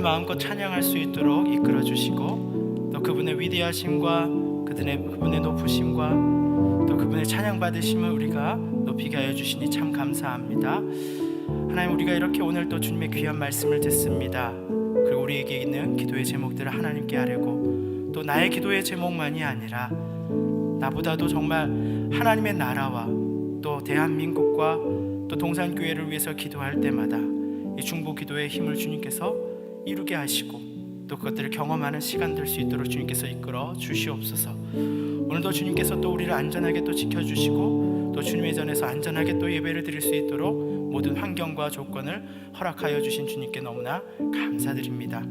하나님을 마음껏 찬양할 수 있도록 이끌어 주시고, 또 그분의 위대하심과 그분의 높으심과 또 그분의 찬양받으심을 우리가 높이게 하여 주시니 참 감사합니다. 하나님, 우리가 이렇게 오늘 또 주님의 귀한 말씀을 듣습니다. 그리고 우리에게 있는 기도의 제목들을 하나님께 아뢰고, 또 나의 기도의 제목만이 아니라 나보다도 정말 하나님의 나라와 또 대한민국과 또 동산교회를 위해서 기도할 때마다 이 중보 기도의 힘을 주님께서 이루게 하시고, 또 그것들을 경험하는 시간 될 수 있도록 주님께서 이끌어 주시옵소서. 오늘도 주님께서 또 우리를 안전하게 또 지켜주시고, 또 주님의 전에서 안전하게 또 예배를 드릴 수 있도록 모든 환경과 조건을 허락하여 주신 주님께 너무나 감사드립니다.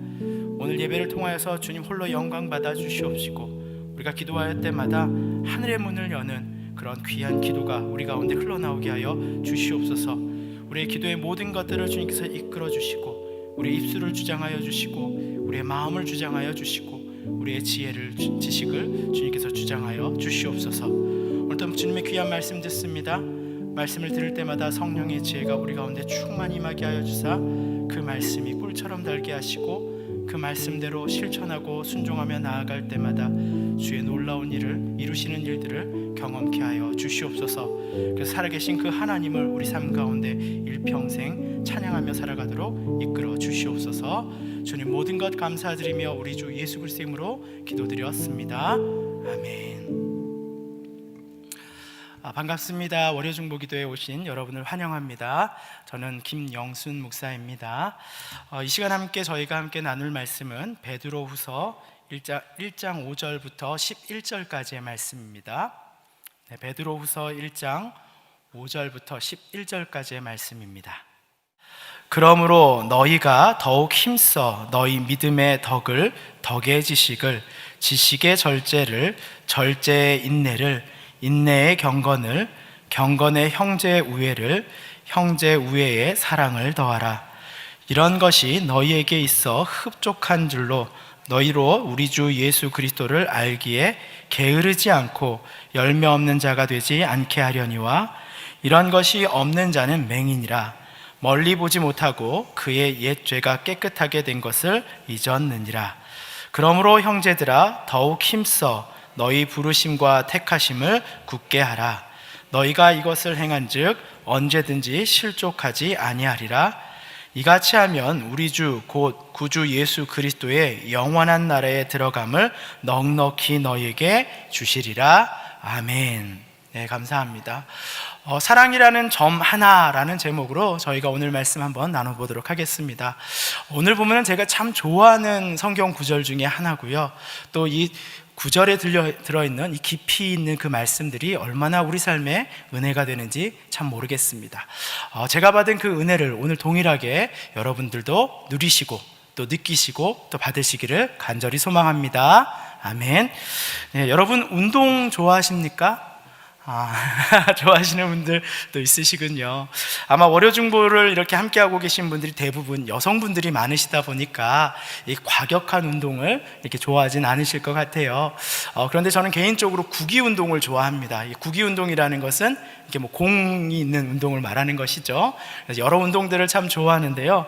오늘 예배를 통하여서 주님 홀로 영광 받아 주시옵시고, 우리가 기도할 때마다 하늘의 문을 여는 그런 귀한 기도가 우리 가운데 흘러나오게 하여 주시옵소서. 우리의 기도의 모든 것들을 주님께서 이끌어 주시고, 우리의 입술을 주장하여 주시고, 우리의 마음을 주장하여 주시고, 우리의 지혜를 지식을 주님께서 주장하여 주시옵소서. 오늘도 주님의 귀한 말씀 듣습니다. 말씀을 들을 때마다 성령의 지혜가 우리 가운데 충만히 임하게 하여 주사, 그 말씀이 꿀처럼 달게 하시고, 그 말씀대로 실천하고 순종하며 나아갈 때마다 주의 놀라운 일을 이루시는 일들을 경험케 하여 주시옵소서. 그래서 살아계신 그 하나님을 우리 삶 가운데 일평생 찬양하며 살아가도록 이끌어 주시옵소서. 주님, 모든 것 감사드리며 우리 주 예수 그리스도의 이름으로 기도드렸습니다. 아멘. 반갑습니다. 월요 중보기도에 오신 여러분을 환영합니다. 저는 김영순 목사입니다. 이 시간 저희가 함께 나눌 말씀은 베드로후서 1장 5절부터 11절까지의 말씀입니다. 베드로후서 1장 5절부터 11절까지의 말씀입니다. 그러므로 너희가 더욱 힘써 너희 믿음의 덕의 지식을, 지식의 절제를, 절제의 인내를, 인내의 경건을, 경건의 형제의 우애를, 형제의 우애의 사랑을 더하라. 이런 것이 너희에게 있어 흡족한 줄로 너희로 우리 주 예수 그리스도를 알기에 게으르지 않고 열매 없는 자가 되지 않게 하려니와, 이런 것이 없는 자는 맹인이라 멀리 보지 못하고 그의 옛 죄가 깨끗하게 된 것을 잊었느니라. 그러므로 형제들아, 더욱 힘써 너희 부르심과 택하심을 굳게 하라. 너희가 이것을 행한즉 언제든지 실족하지 아니하리라. 이같이 하면 우리 주 곧 구주 예수 그리스도의 영원한 나라에 들어감을 넉넉히 너희에게 주시리라. 아멘. 네, 감사합니다. 사랑이라는 점 하나라는 제목으로 저희가 오늘 말씀 한번 나눠보도록 하겠습니다. 오늘 보면 제가 참 좋아하는 성경 구절 중에 하나고요. 또 이 구절에 들어있는 이 깊이 있는 그 말씀들이 얼마나 우리 삶에 은혜가 되는지 참 모르겠습니다. 제가 받은 그 은혜를 오늘 동일하게 여러분들도 누리시고 또 느끼시고 또 받으시기를 간절히 소망합니다. 아멘. 네, 여러분 운동 좋아하십니까? 좋아하시는 분들도 있으시군요. 아마 월요중보를 이렇게 함께하고 계신 분들이 대부분 여성분들이 많으시다 보니까 이 과격한 운동을 이렇게 좋아하진 않으실 것 같아요. 그런데 저는 개인적으로 구기 운동을 좋아합니다. 이 구기 운동이라는 것은 이렇게 뭐 공이 있는 운동을 말하는 것이죠. 그래서 여러 운동들을 참 좋아하는데요.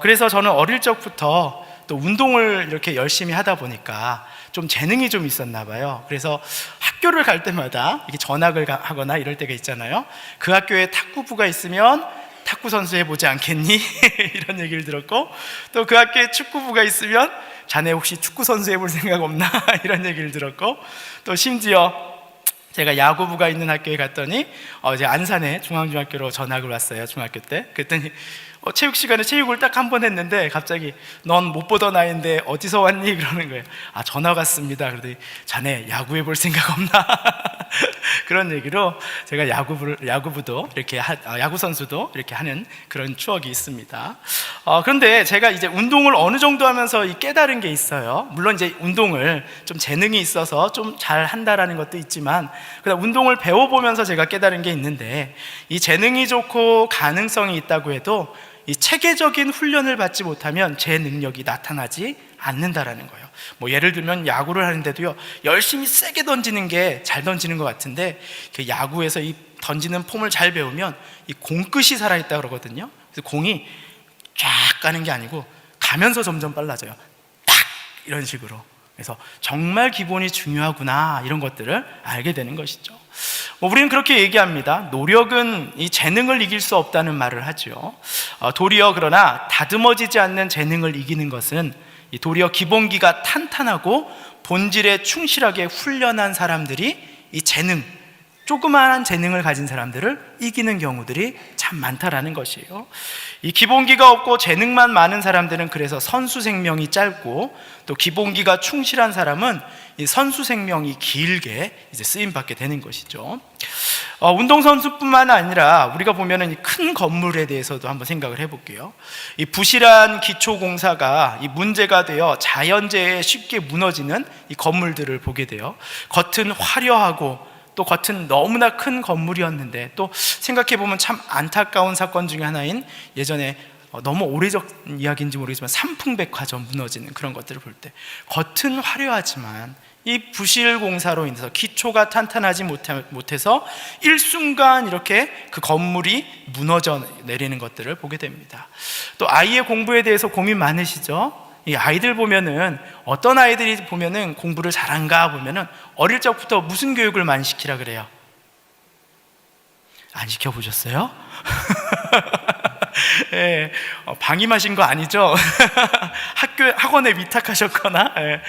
그래서 저는 어릴 적부터 또 운동을 이렇게 열심히 하다 보니까 좀 재능이 좀 있었나 봐요. 그래서 학교를 갈 때마다 이렇게 전학을 하거나 이럴 때가 있잖아요. 그 학교에 탁구부가 있으면 탁구 선수 해보지 않겠니? 이런 얘기를 들었고, 또 그 학교에 축구부가 있으면 자네 혹시 축구 선수 해볼 생각 없나? 이런 얘기를 들었고, 또 심지어 제가 야구부가 있는 학교에 갔더니 이제 안산에 중앙중학교로 전학을 왔어요. 중학교 때. 그랬더니 체육 시간에 체육을 딱 한 번 했는데 갑자기 넌 못 보던 아이인데 어디서 왔니? 그러는 거예요. 전학 왔습니다. 그러더니 자네 야구해 볼 생각 없나? 그런 얘기로 제가 야구부도 이렇게 야구 선수도 이렇게 하는 그런 추억이 있습니다. 그런데 제가 이제 운동을 어느 정도 하면서 깨달은 게 있어요. 물론 이제 운동을 좀 재능이 있어서 좀 잘 한다라는 것도 있지만, 그다음 운동을 배워보면서 제가 깨달은 게 있는데, 이 재능이 좋고 가능성이 있다고 해도 이 체계적인 훈련을 받지 못하면 제 능력이 나타나지 않는다라는 거예요. 뭐 예를 들면 야구를 하는데도요, 열심히 세게 던지는 게 잘 던지는 것 같은데, 그 야구에서 이 던지는 폼을 잘 배우면 이 공끝이 살아있다 그러거든요. 그래서 공이 쫙 가는 게 아니고 가면서 점점 빨라져요. 딱 이런 식으로. 그래서 정말 기본이 중요하구나, 이런 것들을 알게 되는 것이죠. 우리는 그렇게 얘기합니다. 노력은 이 재능을 이길 수 없다는 말을 하죠. 도리어 그러나 다듬어지지 않는 재능을 이기는 것은 도리어 기본기가 탄탄하고 본질에 충실하게 훈련한 사람들이 이 조그마한 재능을 가진 사람들을 이기는 경우들이 참 많다라는 것이에요. 이 기본기가 없고 재능만 많은 사람들은 그래서 선수 생명이 짧고, 또 기본기가 충실한 사람은 이 선수 생명이 길게 이제 쓰임 받게 되는 것이죠. 운동선수뿐만 아니라 우리가 보면은 이 큰 건물에 대해서도 한번 생각을 해볼게요. 이 부실한 기초공사가 이 문제가 되어 자연재해에 쉽게 무너지는 이 건물들을 보게 돼요. 겉은 화려하고 또 겉은 너무나 큰 건물이었는데, 또 생각해보면 참 안타까운 사건 중에 하나인, 예전에 너무 오래전 이야기인지 모르겠지만 삼풍백화점 무너지는 그런 것들을 볼 때, 겉은 화려하지만 이 부실공사로 인해서 기초가 탄탄하지 못해서 일순간 이렇게 그 건물이 무너져 내리는 것들을 보게 됩니다. 또 아이의 공부에 대해서 고민 많으시죠? 이 아이들 보면은, 어떤 아이들이 보면은 공부를 잘한가 보면은 어릴 적부터 무슨 교육을 많이 시키라 그래요? 안 시켜보셨어요? 예, 방임하신 거 아니죠? 학원에 위탁하셨거나. 예.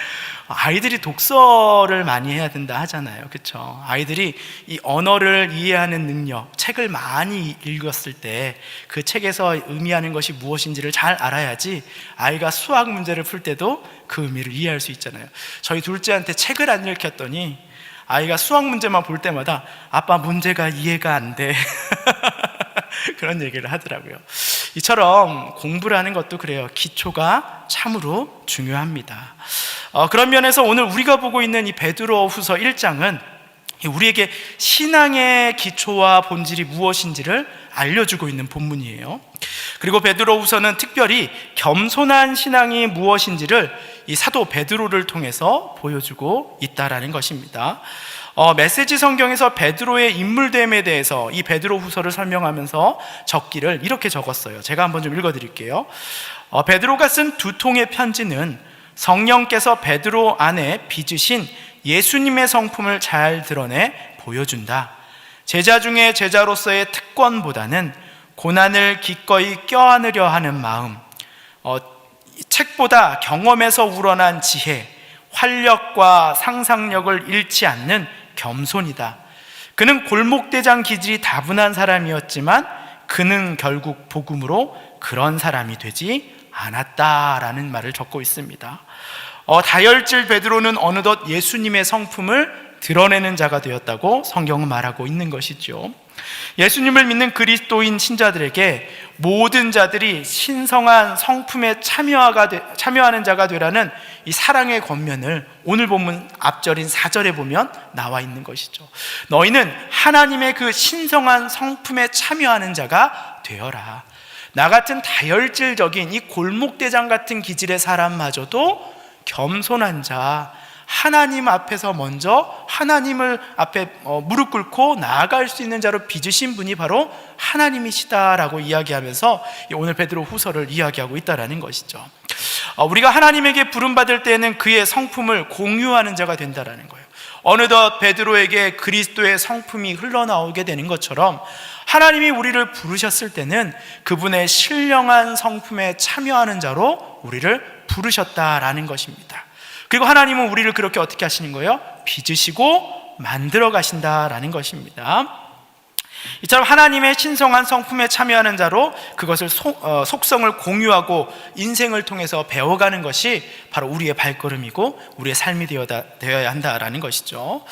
아이들이 독서를 많이 해야 된다 하잖아요, 그렇죠? 아이들이 이 언어를 이해하는 능력, 책을 많이 읽었을 때 그 책에서 의미하는 것이 무엇인지를 잘 알아야지 아이가 수학 문제를 풀 때도 그 의미를 이해할 수 있잖아요. 저희 둘째한테 책을 안 읽혔더니 아이가 수학 문제만 볼 때마다 아빠 문제가 이해가 안 돼. 그런 얘기를 하더라고요. 이처럼 공부를 하는 것도 그래요. 기초가 참으로 중요합니다. 그런 면에서 오늘 우리가 보고 있는 이 베드로후서 1장은 우리에게 신앙의 기초와 본질이 무엇인지를 알려주고 있는 본문이에요. 그리고 베드로후서는 특별히 겸손한 신앙이 무엇인지를 이 사도 베드로를 통해서 보여주고 있다라는 것입니다. 메시지 성경에서 베드로의 인물됨에 대해서 이 베드로후서를 설명하면서 적기를 이렇게 적었어요. 제가 한번 좀 읽어드릴게요. 베드로가 쓴 두 통의 편지는 성령께서 베드로 안에 빚으신 예수님의 성품을 잘 드러내 보여준다. 제자 중에 제자로서의 특권보다는 고난을 기꺼이 껴안으려 하는 마음, 책보다 경험에서 우러난 지혜, 활력과 상상력을 잃지 않는 겸손이다. 그는 골목대장 기질이 다분한 사람이었지만 그는 결국 복음으로 그런 사람이 되지 않았다라는 말을 적고 있습니다. 다혈질 베드로는 어느덧 예수님의 성품을 드러내는 자가 되었다고 성경은 말하고 있는 것이죠. 예수님을 믿는 그리스도인 신자들에게 모든 자들이 신성한 성품에 참여하는 자가 되라는 이 사랑의 권면을 오늘 본문 앞절인 4절에 보면 나와 있는 것이죠. 너희는 하나님의 그 신성한 성품에 참여하는 자가 되어라. 나 같은 다혈질적인 이 골목대장 같은 기질의 사람마저도 겸손한 자, 하나님 앞에서 먼저 하나님을 앞에 무릎 꿇고 나아갈 수 있는 자로 빚으신 분이 바로 하나님이시다라고 이야기하면서 오늘 베드로 후서를 이야기하고 있다라는 것이죠. 우리가 하나님에게 부름받을 때는 그의 성품을 공유하는 자가 된다라는 거예요. 어느덧 베드로에게 그리스도의 성품이 흘러나오게 되는 것처럼 하나님이 우리를 부르셨을 때는 그분의 신령한 성품에 참여하는 자로 우리를 부르셨다라는 것입니다. 그리고 하나님은 우리를 그렇게 어떻게 하시는 거예요? 빚으시고 만들어 가신다라는 것입니다. 이처럼 하나님의 신성한 성품에 참여하는 자로 그것을 속성을 공유하고 인생을 통해서 배워가는 것이 바로 우리의 발걸음이고 우리의 삶이 되어야 한다라는 것이죠.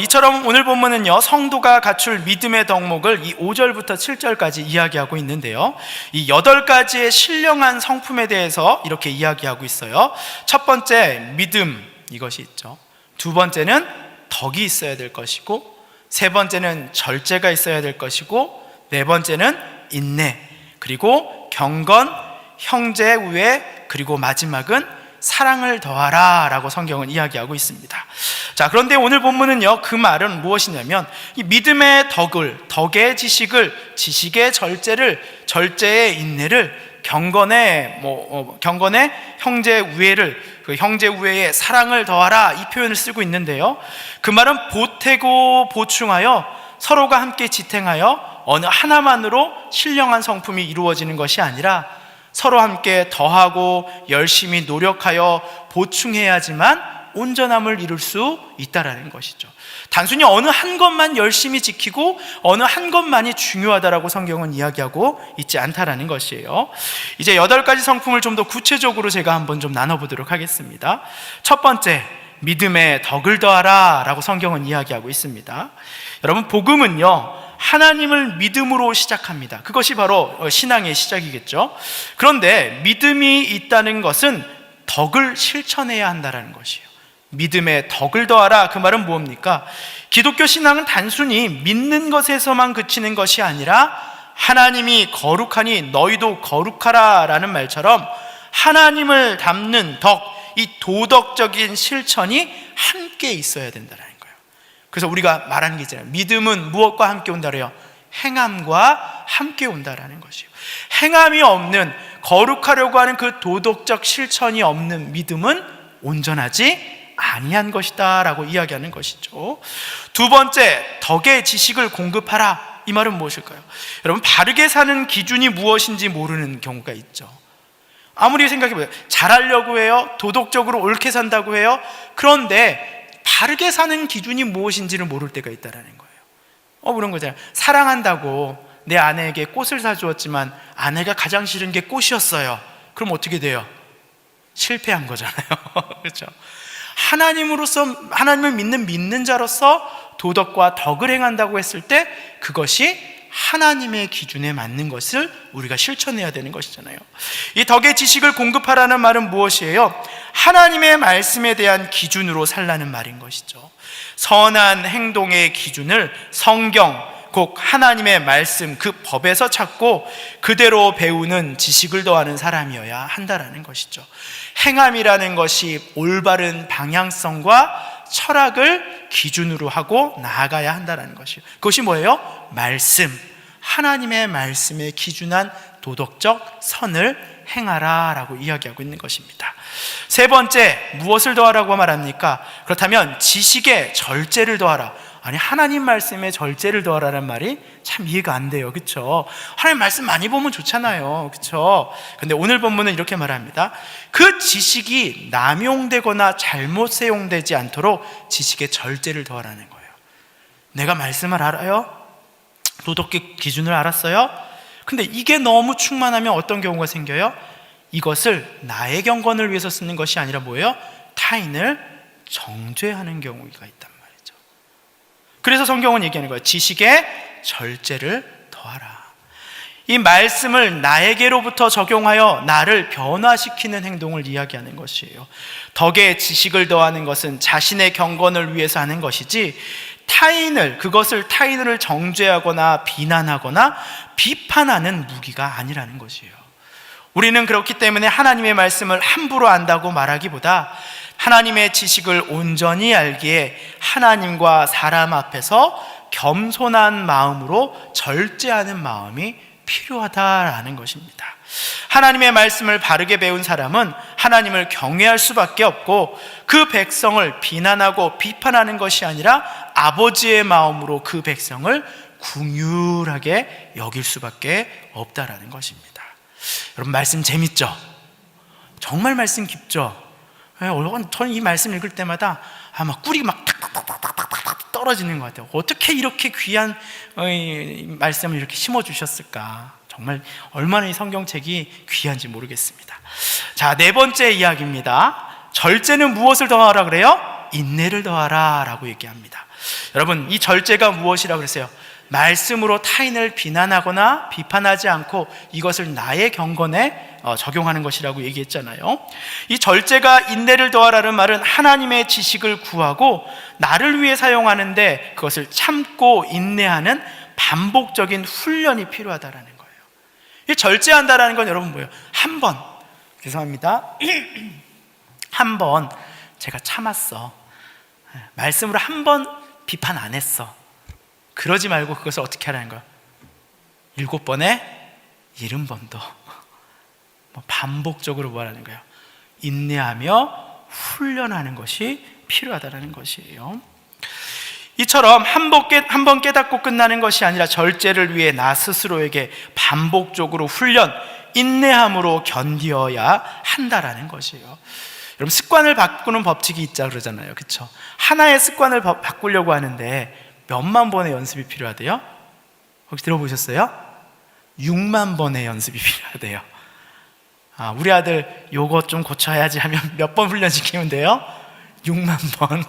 이처럼 오늘 본문은요, 성도가 갖출 믿음의 덕목을 이 5절부터 7절까지 이야기하고 있는데요, 이 8가지의 신령한 성품에 대해서 이렇게 이야기하고 있어요. 첫 번째, 믿음, 이것이 있죠. 두 번째는 덕이 있어야 될 것이고, 세 번째는 절제가 있어야 될 것이고, 네 번째는 인내, 그리고 경건, 형제 우애, 그리고 마지막은 사랑을 더하라 라고 성경은 이야기하고 있습니다. 자, 그런데 오늘 본문은요, 그 말은 무엇이냐면 이 믿음의 덕의 지식을, 지식의 절제를, 절제의 인내를 경건에 형제 우애를, 그 형제 우애에 사랑을 더하라, 이 표현을 쓰고 있는데요, 그 말은 보태고 보충하여 서로가 함께 지탱하여 어느 하나만으로 신령한 성품이 이루어지는 것이 아니라 서로 함께 더하고 열심히 노력하여 보충해야지만 온전함을 이룰 수 있다라는 것이죠. 단순히 어느 한 것만 열심히 지키고 어느 한 것만이 중요하다라고 성경은 이야기하고 있지 않다라는 것이에요. 이제 8가지 성품을 좀 더 구체적으로 제가 한번 좀 나눠보도록 하겠습니다. 첫 번째, 믿음의 덕을 더하라 라고 성경은 이야기하고 있습니다. 여러분, 복음은요, 하나님을 믿음으로 시작합니다. 그것이 바로 신앙의 시작이겠죠. 그런데 믿음이 있다는 것은 덕을 실천해야 한다는 것이에요. 믿음의 덕을 더하라, 그 말은 뭡니까? 기독교 신앙은 단순히 믿는 것에서만 그치는 것이 아니라 하나님이 거룩하니 너희도 거룩하라 라는 말처럼 하나님을 닮는 덕, 이 도덕적인 실천이 함께 있어야 된다는 거예요. 그래서 우리가 말하는 게 있잖아요. 믿음은 무엇과 함께 온다래요? 행함과 함께 온다라는 것이에요. 행함이 없는, 거룩하려고 하는 그 도덕적 실천이 없는 믿음은 온전하지 아니한 것이다 라고 이야기하는 것이죠. 두 번째, 덕의 지식을 공급하라, 이 말은 무엇일까요? 여러분, 바르게 사는 기준이 무엇인지 모르는 경우가 있죠. 아무리 생각해보세요. 잘하려고 해요, 도덕적으로 옳게 산다고 해요. 그런데 바르게 사는 기준이 무엇인지를 모를 때가 있다는 거예요. 그런 거잖아요. 사랑한다고 내 아내에게 꽃을 사주었지만 아내가 가장 싫은 게 꽃이었어요. 그럼 어떻게 돼요? 실패한 거잖아요. 그렇죠? 하나님을 믿는 자로서 도덕과 덕을 행한다고 했을 때 그것이 하나님의 기준에 맞는 것을 우리가 실천해야 되는 것이잖아요. 이 덕의 지식을 공급하라는 말은 무엇이에요? 하나님의 말씀에 대한 기준으로 살라는 말인 것이죠. 선한 행동의 기준을 성경, 곧 하나님의 말씀, 그 법에서 찾고 그대로 배우는 지식을 더하는 사람이어야 한다라는 것이죠. 행함이라는 것이 올바른 방향성과 철학을 기준으로 하고 나아가야 한다는 것이에요. 그것이 뭐예요? 말씀, 하나님의 말씀에 기준한 도덕적 선을 행하라 라고 이야기하고 있는 것입니다. 세 번째, 무엇을 더하라고 말합니까? 그렇다면 지식의 절제를 더하라. 아니, 하나님 말씀에 절제를 더하라는 말이 참 이해가 안 돼요. 그렇죠? 하나님 말씀 많이 보면 좋잖아요. 그렇죠? 근데 오늘 본문은 이렇게 말합니다. 그 지식이 남용되거나 잘못 사용되지 않도록 지식의 절제를 더하라는 거예요. 내가 말씀을 알아요? 도덕의 기준을 알았어요? 근데 이게 너무 충만하면 어떤 경우가 생겨요? 이것을 나의 경건을 위해서 쓰는 것이 아니라 뭐예요? 타인을 정죄하는 경우가 있단 말이죠. 그래서 성경은 얘기하는 거예요. 지식의 절제를 더하라. 이 말씀을 나에게로부터 적용하여 나를 변화시키는 행동을 이야기하는 것이에요. 덕의 지식을 더하는 것은 자신의 경건을 위해서 하는 것이지 그것을 타인을 정죄하거나 비난하거나 비판하는 무기가 아니라는 것이에요. 우리는 그렇기 때문에 하나님의 말씀을 함부로 안다고 말하기보다 하나님의 지식을 온전히 알기에 하나님과 사람 앞에서 겸손한 마음으로 절제하는 마음이 필요하다라는 것입니다. 하나님의 말씀을 바르게 배운 사람은 하나님을 경외할 수밖에 없고 그 백성을 비난하고 비판하는 것이 아니라 아버지의 마음으로 그 백성을 긍휼하게 여길 수밖에 없다라는 것입니다. 여러분, 말씀 재밌죠? 정말 말씀 깊죠? 저는 이 말씀 읽을 때마다 막 꿀이 막 탁탁탁탁탁탁 떨어지는 것 같아요. 어떻게 이렇게 귀한 말씀을 이렇게 심어주셨을까? 정말 얼마나 이 성경책이 귀한지 모르겠습니다. 자, 네 번째 이야기입니다. 절제는 무엇을 더하라 그래요? 인내를 더하라 라고 얘기합니다. 여러분, 이 절제가 무엇이라고 그랬어요? 말씀으로 타인을 비난하거나 비판하지 않고 이것을 나의 경건에 적용하는 것이라고 얘기했잖아요. 이 절제가 인내를 더하라는 말은 하나님의 지식을 구하고 나를 위해 사용하는데 그것을 참고 인내하는 반복적인 훈련이 필요하다라는 거예요. 이 절제한다라는 건 여러분 뭐예요? 죄송합니다. 한 번 제가 참았어. 말씀으로 한 번 비판 안 했어. 그러지 말고 그것을 어떻게 하라는 거야? 7번에 70번도. 반복적으로 뭐라는 거예요? 인내하며 훈련하는 것이 필요하다는 것이에요. 이처럼 한 번 깨닫고 끝나는 것이 아니라 절제를 위해 나 스스로에게 반복적으로 훈련, 인내함으로 견디어야 한다라는 것이에요. 여러분, 습관을 바꾸는 법칙이 있자 그러잖아요, 그렇죠? 하나의 습관을 바꾸려고 하는데 몇만 번의 연습이 필요하대요? 혹시 들어보셨어요? 6만 번의 연습이 필요하대요. 우리 아들 요거 좀 고쳐야지 하면 몇 번 훈련시키면 돼요? 6만 번.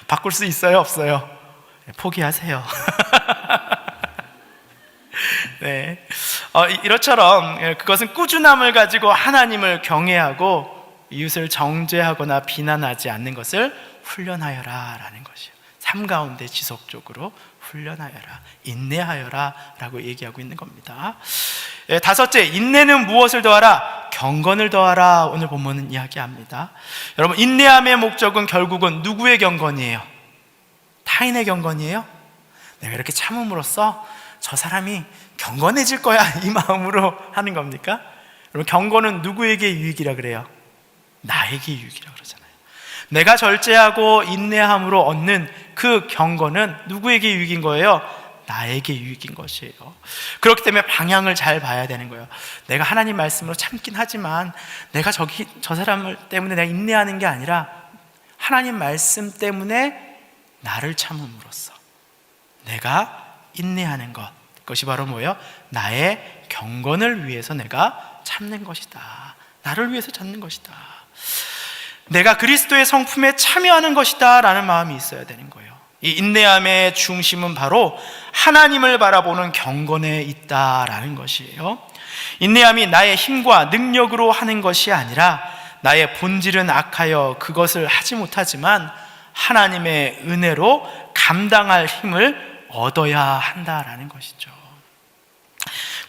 바꿀 수 있어요, 없어요? 포기하세요. 네. 이것처럼 그것은 꾸준함을 가지고 하나님을 경외하고 이웃을 정죄하거나 비난하지 않는 것을 훈련하여라 라는 것이에요. 삶 가운데 지속적으로 훈련하여라, 인내하여라 라고 얘기하고 있는 겁니다. 다섯째, 인내는 무엇을 더하라? 경건을 더하라. 오늘 본문은 이야기합니다. 여러분, 인내함의 목적은 결국은 누구의 경건이에요? 타인의 경건이에요? 내가 이렇게 참음으로써 저 사람이 경건해질 거야, 이 마음으로 하는 겁니까? 여러분, 경건은 누구에게 유익이라 그래요? 나에게 유익이라 그러잖아요. 내가 절제하고 인내함으로 얻는 그 경건은 누구에게 유익인 거예요? 나에게 유익인 것이에요. 그렇기 때문에 방향을 잘 봐야 되는 거예요. 내가 하나님 말씀으로 참긴 하지만 내가 저 사람을 때문에 내가 인내하는 게 아니라 하나님 말씀 때문에 나를 참음으로써 내가 인내하는 것, 그것이 바로 뭐예요? 나의 경건을 위해서 내가 참는 것이다. 나를 위해서 참는 것이다. 내가 그리스도의 성품에 참여하는 것이다 라는 마음이 있어야 되는 거예요. 이 인내함의 중심은 바로 하나님을 바라보는 경건에 있다라는 것이에요. 인내함이 나의 힘과 능력으로 하는 것이 아니라 나의 본질은 악하여 그것을 하지 못하지만 하나님의 은혜로 감당할 힘을 얻어야 한다라는 것이죠.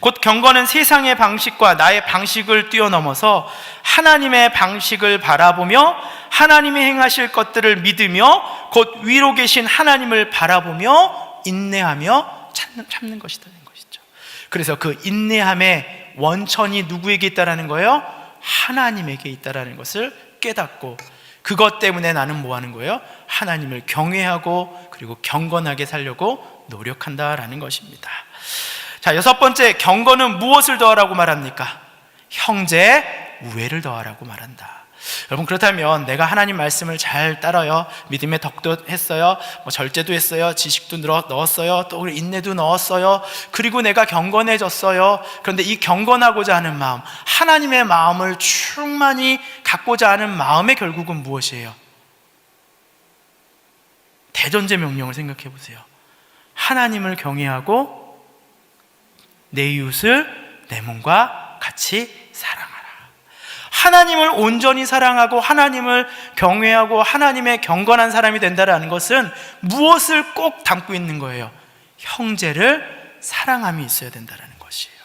곧 경건은 세상의 방식과 나의 방식을 뛰어넘어서 하나님의 방식을 바라보며 하나님이 행하실 것들을 믿으며 곧 위로 계신 하나님을 바라보며 인내하며 참는 것이라는 것이죠. 그래서 그 인내함의 원천이 누구에게 있다라는 거예요? 하나님에게 있다라는 것을 깨닫고 그것 때문에 나는 뭐 하는 거예요? 하나님을 경외하고 그리고 경건하게 살려고 노력한다라는 것입니다. 자, 여섯 번째, 경건은 무엇을 더하라고 말합니까? 형제 우애를 더하라고 말한다. 여러분, 그렇다면 내가 하나님 말씀을 잘 따라요, 믿음의 덕도 했어요, 절제도 했어요, 지식도 넣었어요, 또 인내도 넣었어요, 그리고 내가 경건해졌어요. 그런데 이 경건하고자 하는 마음, 하나님의 마음을 충만히 갖고자 하는 마음의 결국은 무엇이에요? 대전제 명령을 생각해 보세요. 하나님을 경외하고 내 이웃을 내 몸과 같이 사랑하라. 하나님을 온전히 사랑하고 하나님을 경외하고 하나님의 경건한 사람이 된다는 것은 무엇을 꼭 담고 있는 거예요? 형제를 사랑함이 있어야 된다는 것이에요.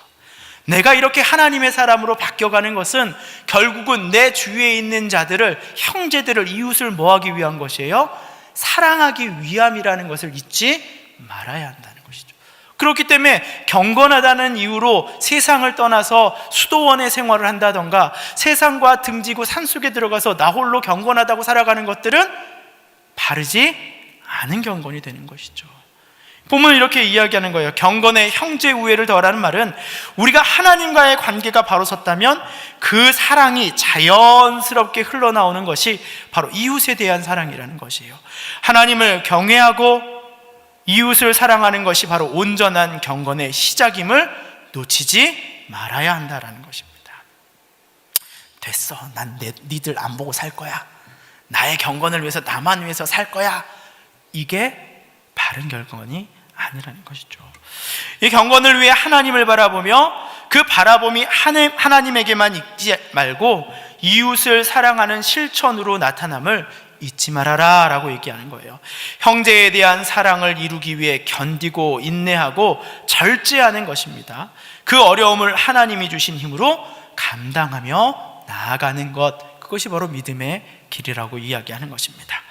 내가 이렇게 하나님의 사람으로 바뀌어가는 것은 결국은 내 주위에 있는 자들을, 형제들을, 이웃을 뭐 하기 위한 것이에요? 사랑하기 위함이라는 것을 잊지 말아야 한다는 것이죠. 그렇기 때문에 경건하다는 이유로 세상을 떠나서 수도원에 생활을 한다던가 세상과 등지고 산속에 들어가서 나 홀로 경건하다고 살아가는 것들은 바르지 않은 경건이 되는 것이죠. 본문은 이렇게 이야기하는 거예요. 경건의 형제 우애를 더하라는 말은 우리가 하나님과의 관계가 바로 섰다면 그 사랑이 자연스럽게 흘러나오는 것이 바로 이웃에 대한 사랑이라는 것이에요. 하나님을 경외하고 이웃을 사랑하는 것이 바로 온전한 경건의 시작임을 놓치지 말아야 한다라는 것입니다. 됐어, 난 니들 안 보고 살 거야, 나의 경건을 위해서 나만 위해서 살 거야, 이게 바른 경건이 아니라는 것이죠. 이 경건을 위해 하나님을 바라보며 그 바라봄이 하나님에게만 있지 말고 이웃을 사랑하는 실천으로 나타남을 잊지 말아라 라고 얘기하는 거예요. 형제에 대한 사랑을 이루기 위해 견디고 인내하고 절제하는 것입니다. 그 어려움을 하나님이 주신 힘으로 감당하며 나아가는 것, 그것이 바로 믿음의 길이라고 이야기하는 것입니다.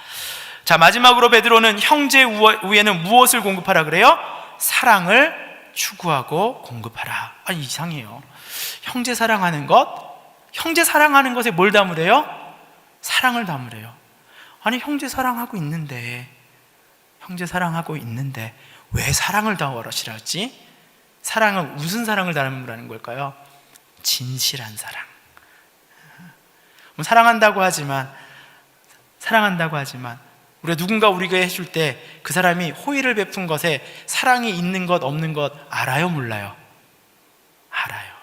자, 마지막으로 베드로는 형제 우애는 무엇을 공급하라 그래요? 사랑을 추구하고 공급하라. 아니, 이상해요. 형제 사랑하는 것, 형제 사랑하는 것에 뭘 담으래요? 사랑을 담으래요. 아니, 형제 사랑하고 있는데 왜 사랑을 담으라지? 사랑은 무슨 사랑을 담으라는 걸까요? 진실한 사랑. 사랑한다고 하지만 우리가 누군가 우리에게 해줄 때 그 사람이 호의를 베푼 것에 사랑이 있는 것 없는 것 알아요, 몰라요? 알아요.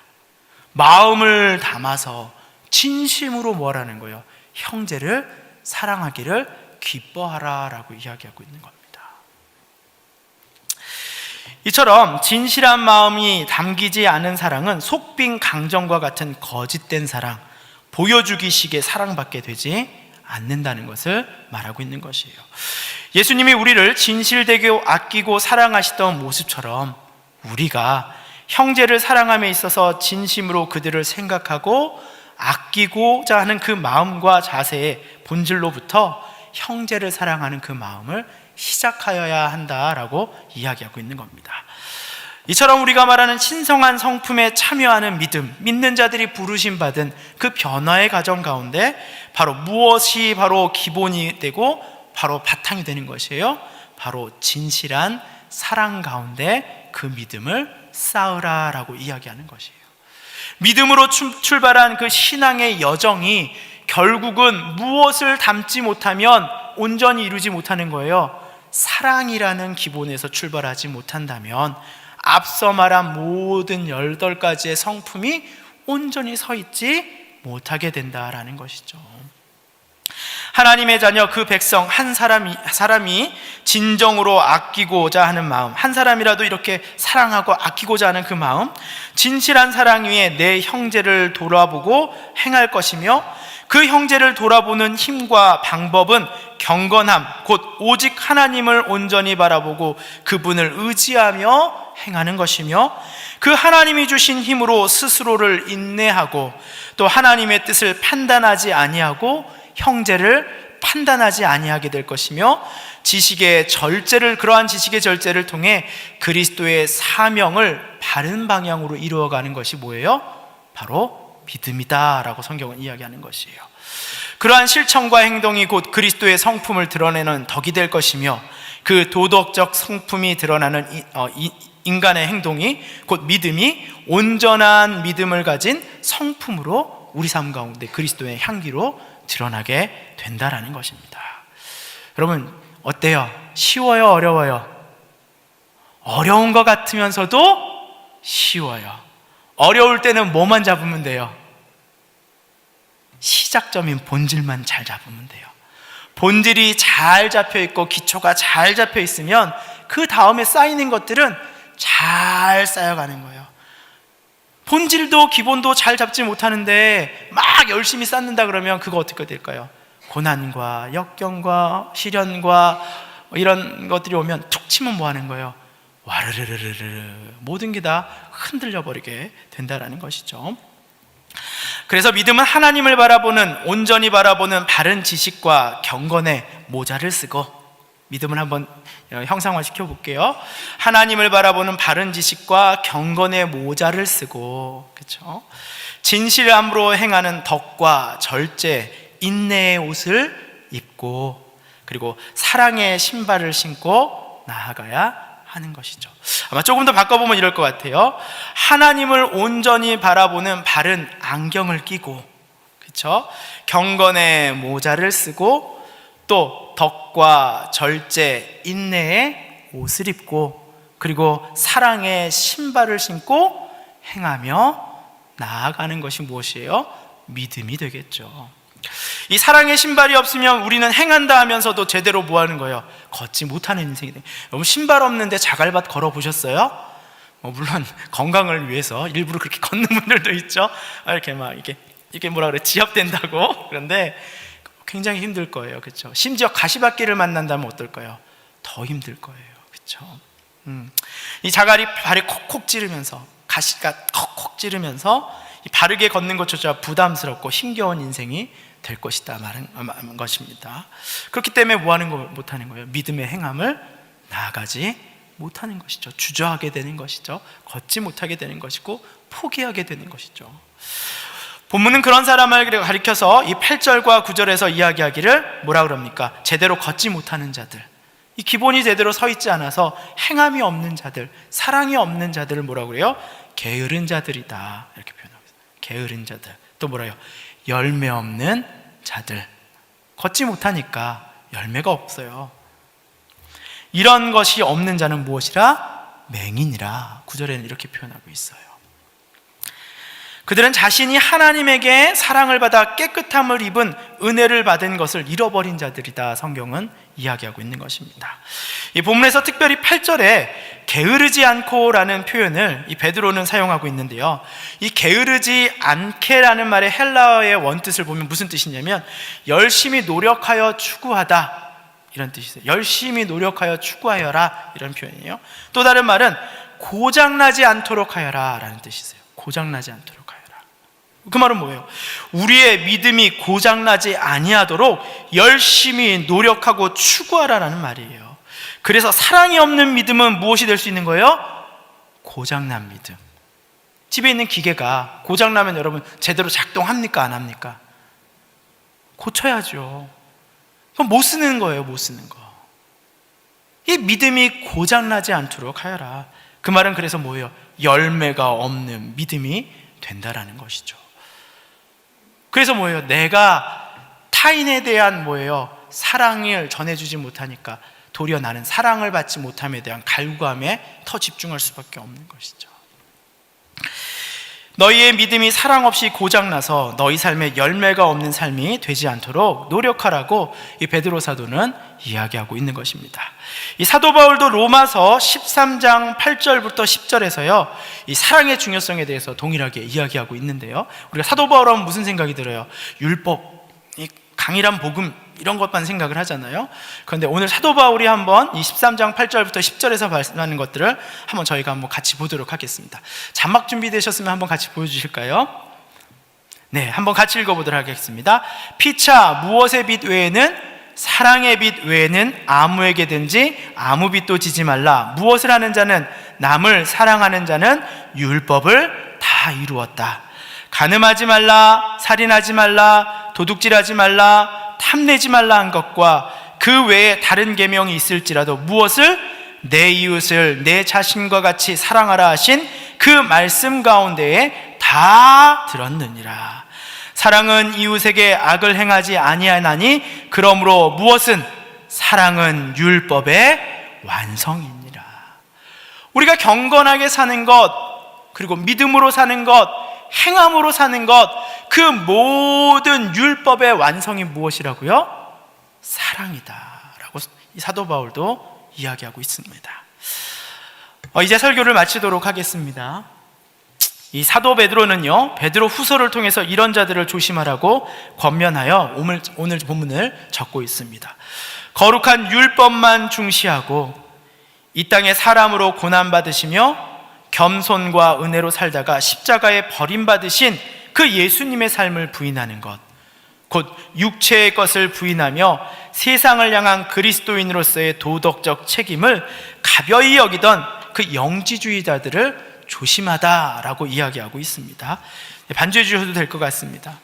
마음을 담아서 진심으로 뭐라는 거예요? 형제를 사랑하기를 기뻐하라라고 이야기하고 있는 겁니다. 이처럼 진실한 마음이 담기지 않은 사랑은 속빈 강정과 같은 거짓된 사랑, 보여주기식의 사랑받게 되지 않는다는 것을 말하고 있는 것이에요. 예수님이 우리를 진실되게 아끼고 사랑하시던 모습처럼 우리가 형제를 사랑함에 있어서 진심으로 그들을 생각하고 아끼고자 하는 그 마음과 자세의 본질로부터 형제를 사랑하는 그 마음을 시작하여야 한다라고 이야기하고 있는 겁니다. 이처럼 우리가 말하는 신성한 성품에 참여하는 믿음, 믿는 자들이 부르심 받은 그 변화의 과정 가운데 바로 무엇이 바로 기본이 되고 바로 바탕이 되는 것이에요? 바로 진실한 사랑 가운데 그 믿음을 쌓으라라고 이야기하는 것이에요. 믿음으로 출발한 그 신앙의 여정이 결국은 무엇을 담지 못하면 온전히 이루지 못하는 거예요. 사랑이라는 기본에서 출발하지 못한다면 앞서 말한 모든 8가지의 성품이 온전히 서 있지 못하게 된다라는 것이죠. 하나님의 자녀 그 백성 한 사람이 진정으로 아끼고자 하는 마음, 한 사람이라도 이렇게 사랑하고 아끼고자 하는 그 마음, 진실한 사랑 위에 내 형제를 돌아보고 행할 것이며 그 형제를 돌아보는 힘과 방법은 경건함, 곧 오직 하나님을 온전히 바라보고 그분을 의지하며 행하는 것이며 그 하나님이 주신 힘으로 스스로를 인내하고 또 하나님의 뜻을 판단하지 아니하고 형제를 판단하지 아니하게 될 것이며 그러한 지식의 절제를 통해 그리스도의 사명을 바른 방향으로 이루어가는 것이 뭐예요? 바로 믿음이다라고 성경은 이야기하는 것이에요. 그러한 실천과 행동이 곧 그리스도의 성품을 드러내는 덕이 될 것이며 그 도덕적 성품이 드러나는 인간의 행동이 곧 믿음이 온전한 믿음을 가진 성품으로 우리 삶 가운데 그리스도의 향기로 드러나게 된다라는 것입니다. 여러분 어때요? 쉬워요? 어려워요? 어려운 것 같으면서도 쉬워요. 어려울 때는 뭐만 잡으면 돼요? 시작점인 본질만 잘 잡으면 돼요. 본질이 잘 잡혀 있고 기초가 잘 잡혀 있으면 그 다음에 쌓이는 것들은 잘 쌓여가는 거예요. 본질도 기본도 잘 잡지 못하는데 막 열심히 쌓는다 그러면 그거 어떻게 될까요? 고난과 역경과 시련과 이런 것들이 오면 툭 치면 뭐 하는 거예요? 와르르르르르 모든 게 다 흔들려 버리게 된다라는 것이죠. 그래서 믿음은 하나님을 온전히 바라보는 바른 지식과 경건의 모자를 쓰고, 믿음을 한번 형상화시켜 볼게요. 하나님을 바라보는 바른 지식과 경건의 모자를 쓰고, 그렇죠? 진실함으로 행하는 덕과 절제, 인내의 옷을 입고, 그리고 사랑의 신발을 신고 나아가야 하는 것이죠. 아마 조금 더 바꿔보면 이럴 것 같아요. 하나님을 온전히 바라보는 바른 안경을 끼고, 그렇죠? 경건의 모자를 쓰고, 또 덕과 절제, 인내의 옷을 입고, 그리고 사랑의 신발을 신고 행하며 나아가는 것이 무엇이에요? 믿음이 되겠죠. 이 사랑의 신발이 없으면 우리는 행한다 하면서도 제대로 뭐 하는 거예요? 걷지 못하는 인생이 돼요. 여러분 신발 없는데 자갈밭 걸어보셨어요? 물론 건강을 위해서 일부러 그렇게 걷는 분들도 있죠. 이렇게 이게 뭐라 그래, 지압된다고. 그런데 굉장히 힘들 거예요, 그렇죠? 심지어 가시밭길을 만난다면 어떨까요? 더 힘들 거예요, 그렇죠? 이 자갈이 발에 콕콕 찌르면서, 가시가 콕콕 찌르면서 이 바르게 걷는 것조차 부담스럽고 힘겨운 인생이 될 것이다 말한 것입니다. 그렇기 때문에 뭐 하는 거 못하는 거예요? 믿음의 행함을 나아가지 못하는 것이죠. 주저하게 되는 것이죠. 걷지 못하게 되는 것이고 포기하게 되는 것이죠. 본문은 그런 사람을 가리켜서 이 8절과 9절에서 이야기하기를 뭐라 그럽니까? 제대로 걷지 못하는 자들, 이 기본이 제대로 서 있지 않아서 행함이 없는 자들, 사랑이 없는 자들을 뭐라고 그래요? 게으른 자들이다, 이렇게 표현하고 있어요. 게으른 자들. 또 뭐라요? 열매 없는 자들. 걷지 못하니까 열매가 없어요. 이런 것이 없는 자는 무엇이라? 맹인이라. 9절에는 이렇게 표현하고 있어요. 그들은 자신이 하나님에게 사랑을 받아 깨끗함을 입은 은혜를 받은 것을 잃어버린 자들이다, 성경은 이야기하고 있는 것입니다. 이 본문에서 특별히 8절에 게으르지 않고라는 표현을 이 베드로는 사용하고 있는데요, 이 게으르지 않게라는 말의 헬라어의 원뜻을 보면 무슨 뜻이냐면 열심히 노력하여 추구하다, 이런 뜻이에요. 열심히 노력하여 추구하여라, 이런 표현이에요. 또 다른 말은 고장나지 않도록 하여라 라는 뜻이세요. 고장나지 않도록 하여라. 그 말은 뭐예요? 우리의 믿음이 고장나지 아니하도록 열심히 노력하고 추구하라라는 말이에요. 그래서 사랑이 없는 믿음은 무엇이 될 수 있는 거예요? 고장난 믿음. 집에 있는 기계가 고장나면 여러분 제대로 작동합니까? 안 합니까? 고쳐야죠. 그럼 못 쓰는 거예요, 못 쓰는 거. 이 믿음이 고장나지 않도록 하여라. 그 말은 그래서 뭐예요? 열매가 없는 믿음이 된다라는 것이죠. 그래서 뭐예요? 내가 타인에 대한 뭐예요? 사랑을 전해주지 못하니까 도리어 나는 사랑을 받지 못함에 대한 갈구함에 더 집중할 수밖에 없는 것이죠. 너희의 믿음이 사랑 없이 고장나서 너희 삶에 열매가 없는 삶이 되지 않도록 노력하라고 이 베드로 사도는 이야기하고 있는 것입니다. 이 사도 바울도 로마서 13장 8절부터 10절에서요, 이 사랑의 중요성에 대해서 동일하게 이야기하고 있는데요, 우리가 사도 바울하면 무슨 생각이 들어요? 율법, 이 강일한 복음, 이런 것만 생각을 하잖아요. 그런데 오늘 사도 바울이 한번 이 13장 8절부터 10절에서 말씀하는 것들을 한번 저희가 한번 같이 보도록 하겠습니다. 자막 준비되셨으면 한번 같이 보여주실까요? 네, 한번 같이 읽어보도록 하겠습니다. 피차 무엇의 빛 외에는, 사랑의 빛 외에는 아무에게든지 아무 빛도 지지 말라. 무엇을 하는 자는, 남을 사랑하는 자는 율법을 다 이루었다. 간음하지 말라, 살인하지 말라, 도둑질하지 말라, 탐내지 말라 한 것과 그 외에 다른 계명이 있을지라도 무엇을? 내 이웃을 내 자신과 같이 사랑하라 하신 그 말씀 가운데에 다 들었느니라. 사랑은 이웃에게 악을 행하지 아니하나니 그러므로 무엇은? 사랑은 율법의 완성이니라. 우리가 경건하게 사는 것, 그리고 믿음으로 사는 것, 행함으로 사는 것, 그 모든 율법의 완성이 무엇이라고요? 사랑이다 라고 이 사도 바울도 이야기하고 있습니다. 이제 설교를 마치도록 하겠습니다. 이 사도 베드로는요, 베드로 후서를 통해서 이런 자들을 조심하라고 권면하여 오늘 본문을 적고 있습니다. 거룩한 율법만 중시하고 이 땅에 사람으로 고난받으시며 겸손과 은혜로 살다가 십자가에 버림받으신 그 예수님의 삶을 부인하는 것, 곧 육체의 것을 부인하며 세상을 향한 그리스도인으로서의 도덕적 책임을 가벼이 여기던 그 영지주의자들을 조심하다라고 이야기하고 있습니다. 반주해 주셔도 될 것 같습니다.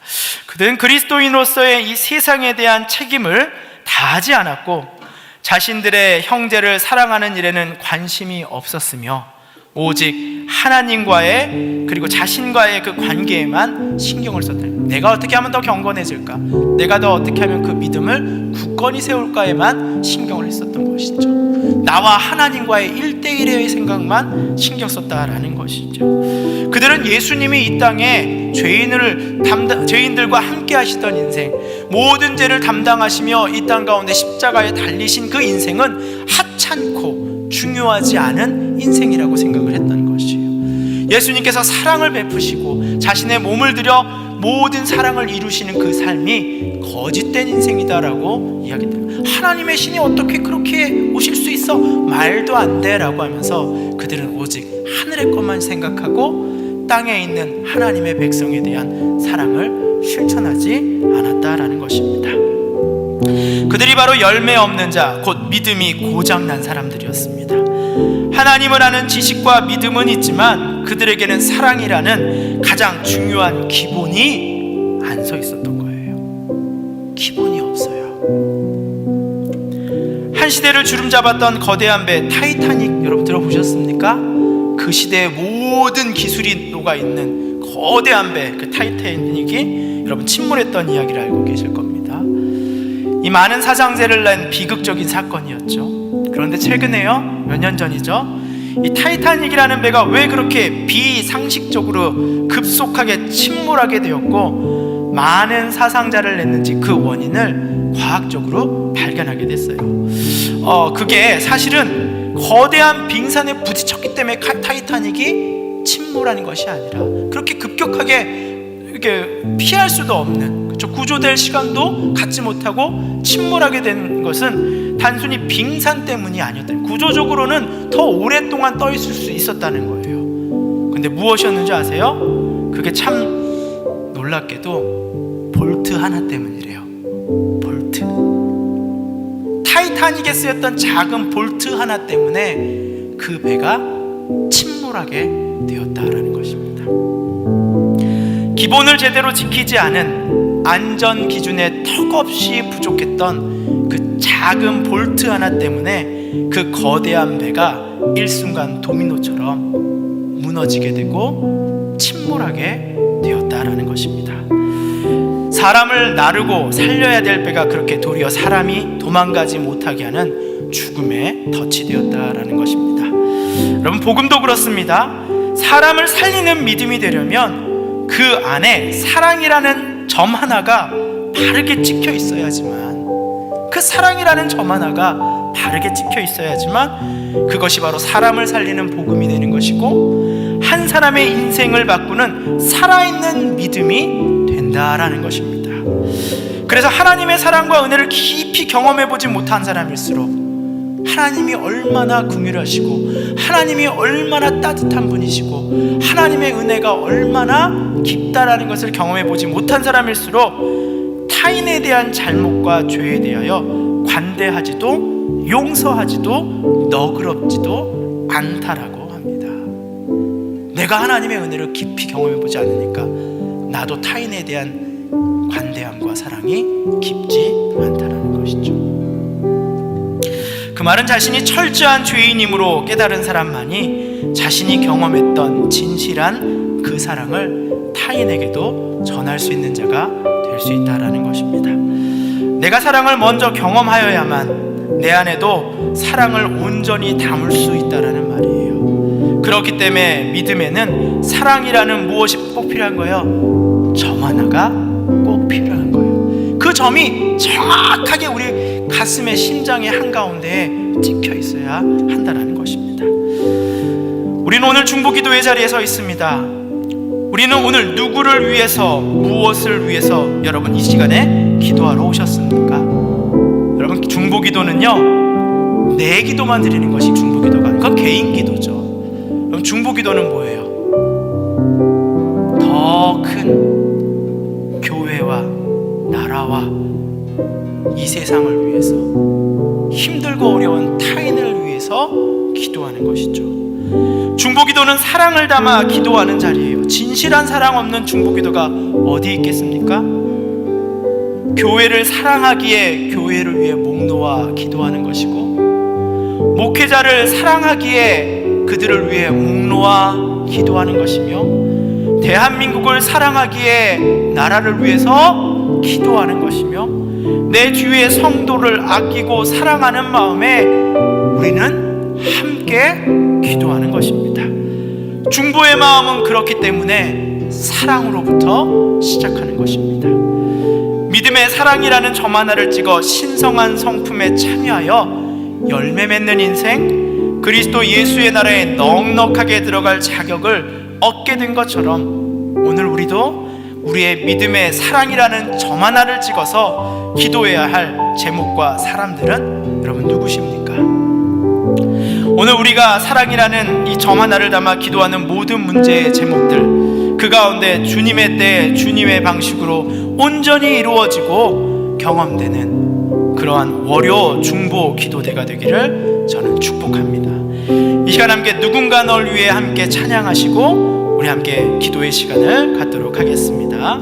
그들은 그리스도인으로서의 이 세상에 대한 책임을 다하지 않았고 자신들의 형제를 사랑하는 일에는 관심이 없었으며 오직 하나님과의, 그리고 자신과의 그 관계에만 신경을 썼다. 내가 어떻게 하면 더 경건해질까? 내가 더 어떻게 하면 그 믿음을 굳건히 세울까에만 신경을 했었던 것이죠. 나와 하나님과의 1대1의 생각만 신경 썼다라는 것이죠. 그들은 예수님이 이 땅에 죄인들과 함께 하시던 인생, 모든 죄를 담당하시며 이 땅 가운데 십자가에 달리신 그 인생은 하찮고 중요하지 않은 인생이라고 생각을 했던 것이에요. 예수님께서 사랑을 베푸시고 자신의 몸을 들여 모든 사랑을 이루시는 그 삶이 거짓된 인생이다라고 이야기해요. 하나님의 신이 어떻게 그렇게 오실 수 있어? 말도 안 돼 라고 하면서 그들은 오직 하늘의 것만 생각하고 땅에 있는 하나님의 백성에 대한 사랑을 실천하지 않았다라는 것입니다. 그들이 바로 열매 없는 자, 곧 믿음이 고장난 사람들이었습니다. 하나님을 아는 지식과 믿음은 있지만 그들에게는 사랑이라는 가장 중요한 기본이 멈춰 있었던 거예요. 기본이 없어요. 한 시대를 주름잡았던 거대한 배 타이타닉 여러분 들어보셨습니까? 그 시대의 모든 기술이 녹아있는 거대한 배, 그 타이타닉이 여러분 침몰했던 이야기를 알고 계실 겁니다. 이 많은 사상자를 낸 비극적인 사건이었죠. 그런데 최근에요, 몇 년 전이죠, 이 타이타닉이라는 배가 왜 그렇게 비상식적으로 급속하게 침몰하게 되었고 많은 사상자를 냈는지 그 원인을 과학적으로 발견하게 됐어요. 그게 사실은 거대한 빙산에 부딪혔기 때문에 타이타닉이 침몰하는 것이 아니라 그렇게 급격하게 이렇게 피할 수도 없는, 그렇죠? 구조될 시간도 갖지 못하고 침몰하게 된 것은 단순히 빙산 때문이 아니었다. 구조적으로는 더 오랫동안 떠 있을 수 있었다는 거예요. 근데 무엇이었는지 아세요? 그게 참 놀랍게도 볼트 하나 때문이래요. 볼트. 타이타닉에 쓰였던 작은 볼트 하나 때문에 그 배가 침몰하게 되었다라는 것입니다. 기본을 제대로 지키지 않은 안전 기준에 턱없이 부족했던 그 작은 볼트 하나 때문에 그 거대한 배가 일순간 도미노처럼 무너지게 되고 침몰하게 되었다라는 것입니다. 사람을 나르고 살려야 될 배가 그렇게 도리어 사람이 도망가지 못하게 하는 죽음에 덫이 되었다라는 것입니다. 여러분, 복음도 그렇습니다. 사람을 살리는 믿음이 되려면 그 안에 사랑이라는 점 하나가 바르게 찍혀 있어야지만, 그 사랑이라는 점 하나가 바르게 찍혀 있어야지만 그것이 바로 사람을 살리는 복음이 되는 것이고 한 사람의 인생을 바꾸는 살아있는 믿음이 된다라는 것입니다. 그래서 하나님의 사랑과 은혜를 깊이 경험해보지 못한 사람일수록 하나님이 얼마나 긍휼하시고 하나님이 얼마나 따뜻한 분이시고 하나님의 은혜가 얼마나 깊다라는 것을 경험해보지 못한 사람일수록 타인에 대한 잘못과 죄에 대하여 관대하지도 용서하지도 너그럽지도 않다라고 합니다. 내가 하나님의 은혜를 깊이 경험해보지 않으니까 나도 타인에 대한 관대함과 사랑이 깊지 않다라는 것이죠. 그 말은 자신이 철저한 죄인이므로 깨달은 사람만이 자신이 경험했던 진실한 그 사랑을 타인에게도 전할 수 있는 자가 될 수 있다라는 것입니다. 내가 사랑을 먼저 경험하여야만 내 안에도 사랑을 온전히 담을 수 있다라는 말이에요. 그렇기 때문에 믿음에는 사랑이라는 무엇이 꼭 필요한 거예요? 점 하나가 꼭 필요한 거예요. 그 점이 정확하게 우리 가슴의 심장의 한가운데에 찍혀 있어야 한다는 것입니다. 우리는 오늘 중보기도의 자리에 서 있습니다. 우리는 오늘 누구를 위해서, 무엇을 위해서 여러분 이 시간에 기도하러 오셨습니까? 여러분, 중보기도는요, 내 기도만 드리는 것이 중보기도가 아니고 그건 개인 기도죠. 그럼 중보기도는 뭐예요? 더 큰 교회와 나라와 이 세상을 위해서, 힘들고 어려운 타인을 위해서 기도하는 것이죠. 중보기도는 사랑을 담아 기도하는 자리예요. 진실한 사랑 없는 중보기도가 어디 있겠습니까? 교회를 사랑하기에 교회를 위해 목 놓아 기도하는 것이고, 목회자를 사랑하기에 그들을 위해 목 놓아 기도하는 것이며, 대한민국을 사랑하기에 나라를 위해서 기도하는 것이며, 내 주위의 성도를 아끼고 사랑하는 마음에 우리는 함께 기도하는 것입니다. 중보의 마음은 그렇기 때문에 사랑으로부터 시작하는 것입니다. 믿음의 사랑이라는 점 하나를 찍어 신성한 성품에 참여하여 열매 맺는 인생, 그리스도 예수의 나라에 넉넉하게 들어갈 자격을 얻게 된 것처럼 오늘 우리도 우리의 믿음의 사랑이라는 점 하나를 찍어서 기도해야 할 제목과 사람들은 여러분 누구십니까? 오늘 우리가 사랑이라는 이 점 하나를 담아 기도하는 모든 문제의 제목들, 그 가운데 주님의 때 주님의 방식으로 온전히 이루어지고 경험되는 그러한 월요 중보 기도대가 되기를 저는 축복합니다. 이 시간 함께 누군가 널 위해 함께 찬양하시고 우리 함께 기도의 시간을 갖도록 하겠습니다.